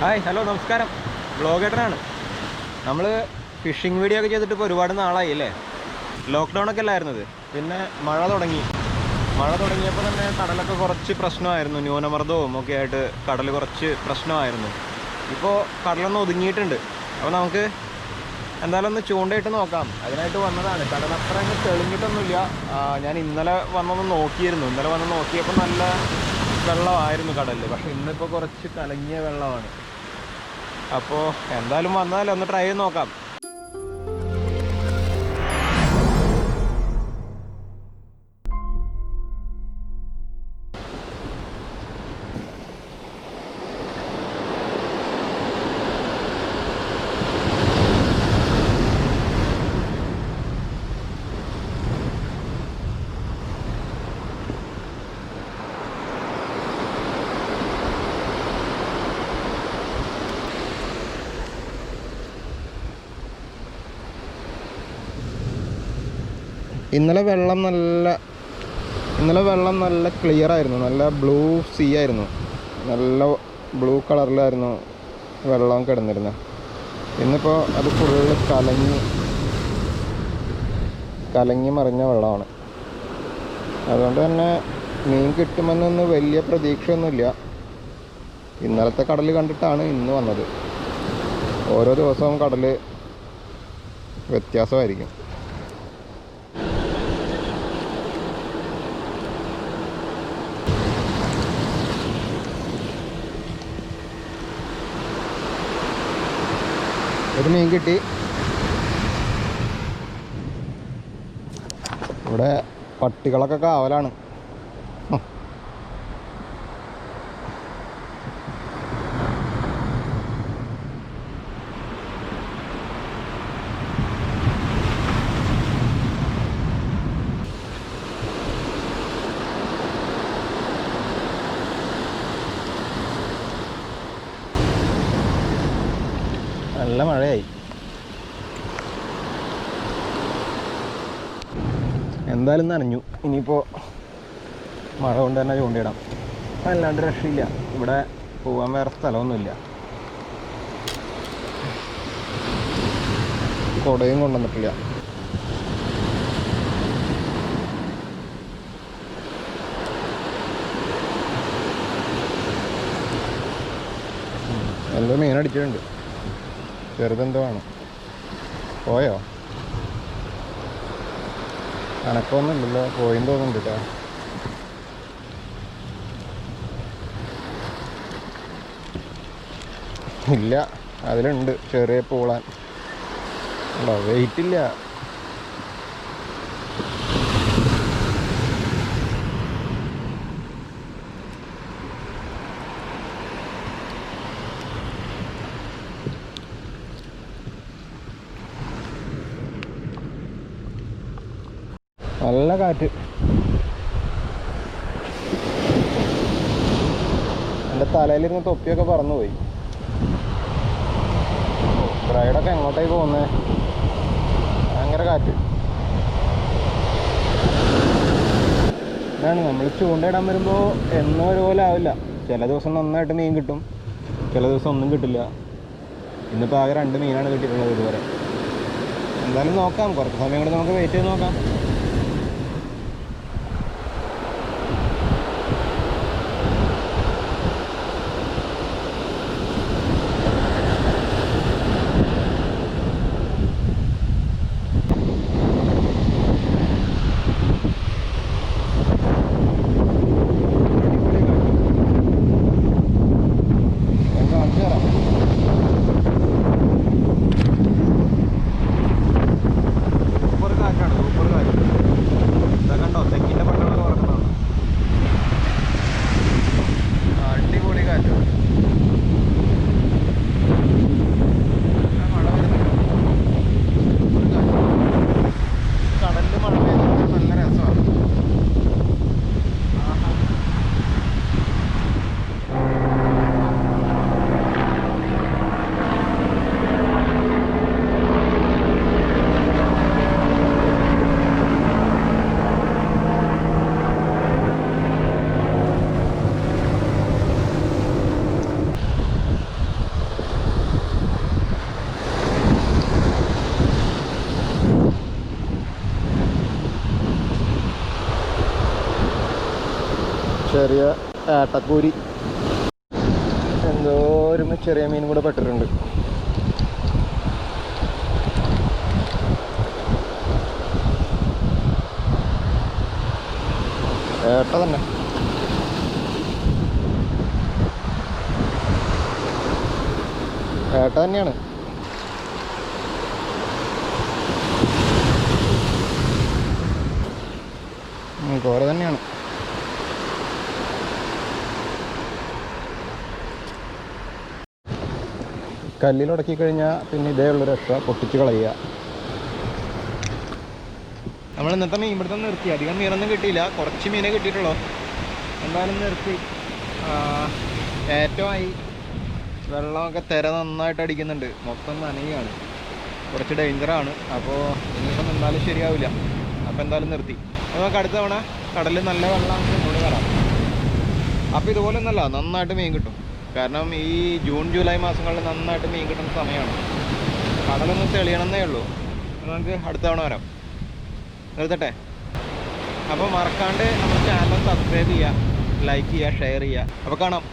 Hi hello നമസ്കാരം. വ്ലോഗേട്ടനാണ്. നമ്മൾ phishing video ഒക്കെ ചെയ്തിട്ട് ഇപ്പോൾ ഒരുപാട് നാളായി അല്ലേ. ലോക്ക്ഡൗണൊക്കെ അല്ലായിരുന്നത്. പിന്നെ മഴ തുടങ്ങിയപ്പോൾ തന്നെ കടലൊക്കെ കുറച്ച് പ്രശ്നമായിരുന്നു. ന്യൂനമർദ്ദവും ഒക്കെ ആയിട്ട് കടൽ കുറച്ച് പ്രശ്നമായിരുന്നു. ഇപ്പോൾ കടലൊന്ന് ഒതുങ്ങിയിട്ടുണ്ട്. അപ്പോൾ നമുക്ക് എന്തായാലും ഒന്ന് ചൂണ്ടയിട്ട് നോക്കാം. അതിനായിട്ട് വന്നതാണ്. കടലത്ര അങ്ങ് തെളിഞ്ഞിട്ടൊന്നുമില്ല. ഞാൻ ഇന്നലെ വന്ന് നോക്കിയപ്പോൾ നല്ല വെള്ളമായിരുന്നു കടലിൽ. പക്ഷേ ഇന്നിപ്പോൾ കുറച്ച് കലങ്ങിയ വെള്ളമാണ്. അപ്പോൾ എന്തായാലും വന്നാലേ ഒന്ന് ട്രൈ ചെയ്ത് നോക്കാം. ഇന്നലെ വെള്ളം നല്ല ക്ലിയർ ആയിരുന്നു. നല്ല ബ്ലൂ സീ ആയിരുന്നു. നല്ല ബ്ലൂ കളറിലായിരുന്നു വെള്ളം കിടന്നിരുന്നത്. ഇന്നിപ്പോൾ അത് ഫുള്ള് കലങ്ങി മറിഞ്ഞ വെള്ളമാണ്. അതുകൊണ്ട് തന്നെ മീൻ കിട്ടുമെന്നൊന്നും വലിയ പ്രതീക്ഷയൊന്നുമില്ല. ഇന്നലത്തെ കടൽ കണ്ടിട്ടാണ് ഇന്ന് വന്നത്. ഓരോ ദിവസവും കടൽ വ്യത്യാസമായിരിക്കും. ഒരു മീൻ കിട്ടി. ഇവിടെ പട്ടികളൊക്കെ കാവലാണ്. നല്ല മഴയായി. എന്തായാലും നനഞ്ഞു. ഇനിയിപ്പോൾ മഴ കൊണ്ട് തന്നെ ചൂണ്ടിയിടാം. അല്ലാണ്ട് രക്ഷയില്ല. ഇവിടെ പോകാൻ വേറെ സ്ഥലമൊന്നുമില്ല. കുടയും കൊണ്ടുവന്നിട്ടില്ല. എന്തോ മീനടിച്ചിട്ടുണ്ട്. ചെറുതെന്തോ ആണ്. പോയോ? കണക്കൊന്നുമില്ലല്ലോ. പോയിന്ന് തോന്നുന്നുണ്ട് കേട്ടോ. ഇല്ല, അതിലുണ്ട് ചെറിയ പൂളാൻ. ഉണ്ടോ? വെയിറ്റ് ഇല്ല. നല്ല കാറ്റ്. എൻ്റെ തലയിലിരുന്ന് തൊപ്പിയൊക്കെ പറന്നുപോയി. ബ്രൈഡൊക്കെ എങ്ങോട്ടേക്ക് പോകുന്നത്? ഭയങ്കര കാറ്റ്. ഇതാണ് നമ്മൾ ചൂണ്ടയിടാൻ വരുമ്പോൾ എന്നും ഒരുപോലെ ആവില്ല. ചില ദിവസം നന്നായിട്ട് മീൻ കിട്ടും, ചില ദിവസം ഒന്നും കിട്ടില്ല. ഇന്നിപ്പോൾ ആകെ 2 മീനാണ് കിട്ടിയിട്ടുള്ളത് ഇതുവരെ. എന്തായാലും നോക്കാം. കുറച്ച് സമയം കൂടി നമുക്ക് വെയിറ്റ് ചെയ്ത് നോക്കാം. സൂപ്പർ കാറ്റാണ്. ചെറിയ ഏട്ടക്കൂരി, എന്തോ ഒരു ചെറിയ മീൻ കൂടെ പെട്ടിട്ടുണ്ട്. ഏട്ട തന്നെ. ഏട്ട തന്നെയാണ്. കോര തന്നെയാണ്. കല്ലിലുടക്കി കഴിഞ്ഞാൽ പിന്നെ ഇതേ ഉള്ളൊരു രക്ഷ, പൊട്ടിച്ച് കളയുക. നമ്മൾ ഇന്നത്തെ മീൻ ഇവിടുത്തെ നിർത്തി. അധികം മീനൊന്നും കിട്ടിയില്ല, കുറച്ച് മീനെ കിട്ടിയിട്ടുള്ളൂ. എന്തായാലും നിർത്തി. ഏറ്റവുമായി വെള്ളമൊക്കെ തിര നന്നായിട്ട് അടിക്കുന്നുണ്ട്, മൊത്തം നനയുകയാണ്, കുറച്ച് ഡേഞ്ചറാണ്. അപ്പോൾ ഇനിയിപ്പോൾ നിന്നാലും ശരിയാവില്ല. അപ്പോൾ എന്തായാലും നിർത്തി. നമുക്ക് അടുത്ത തവണ കടലിൽ നല്ല വെള്ളമാണെങ്കിൽ ഇങ്ങോട്ട് വരാം. അപ്പോൾ ഇതുപോലെ ഒന്നല്ല, നന്നായിട്ട് മീൻ കിട്ടും. കാരണം ഈ ജൂൺ ജൂലൈ മാസങ്ങളിൽ നന്നായിട്ട് മീൻ കിട്ടുന്ന സമയമാണ്. കടലൊന്ന് തെളിയണമെന്നേ ഉള്ളൂ. നമുക്ക് അടുത്ത തവണ വരാം. നിർത്തട്ടെ. അപ്പോൾ മറക്കാണ്ട് നമ്മുടെ ചാനൽ സബ്സ്ക്രൈബ് ചെയ്യുക, ലൈക്ക് ചെയ്യുക, ഷെയർ ചെയ്യുക. അപ്പോൾ കാണാം.